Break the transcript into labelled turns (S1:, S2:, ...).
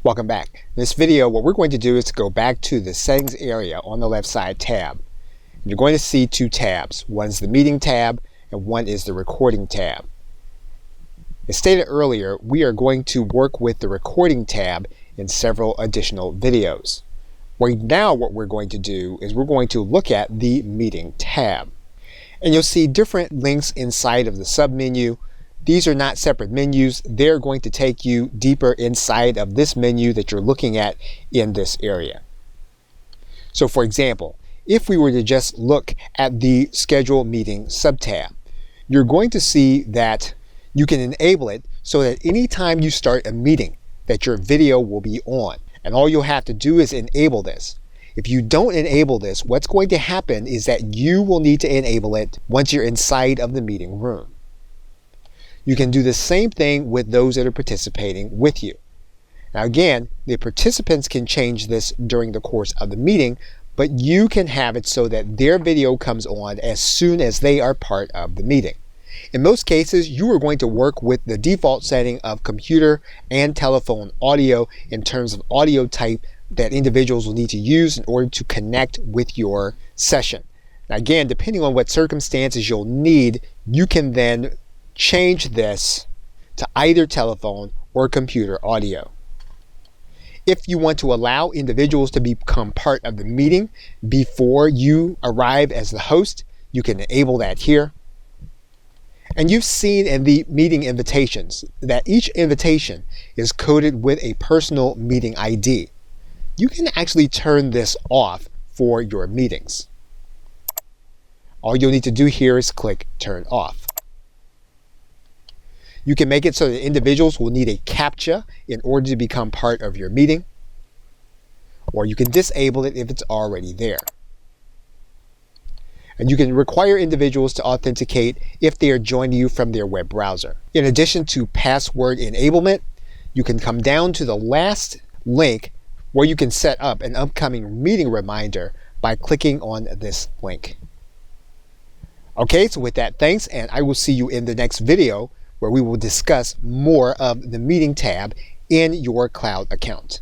S1: Welcome back. In this video, what we're going to do is to go back to the settings area on the left side tab. You're going to see two tabs. One's the meeting tab and one is the recording tab. As stated earlier, we are going to work with the recording tab in several additional videos. Right now what we're going to do is we're going to look at the meeting tab. And you'll see different links inside of the submenu. These are not separate menus. They're going to take you deeper inside of this menu that you're looking at in this area. So for example, if we were to just look at the schedule meeting subtab, you're going to see that you can enable it so that anytime you start a meeting that your video will be on. And all you'll have to do is enable this. If you don't enable this, what's going to happen is that you will need to enable it once you're inside of the meeting room. You can do the same thing with those that are participating with you. Now again, the participants can change this during the course of the meeting, but you can have it so that their video comes on as soon as they are part of the meeting. In most cases, you are going to work with the default setting of computer and telephone audio in terms of audio type that individuals will need to use in order to connect with your session. Now again, depending on what circumstances you'll need, you can then change this to either telephone or computer audio. If you want to allow individuals to become part of the meeting before you arrive as the host, you can enable that here. And you've seen in the meeting invitations that each invitation is coded with a personal meeting ID. You can actually turn this off for your meetings. All you'll need to do here is click Turn Off. You can make it so that individuals will need a CAPTCHA in order to become part of your meeting, or you can disable it if it's already there. And you can require individuals to authenticate if they are joining you from their web browser. In addition to password enablement, you can come down to the last link where you can set up an upcoming meeting reminder by clicking on this link. Okay, so with that, thanks, and I will see you in the next video where we will discuss more of the meeting tab in your cloud account.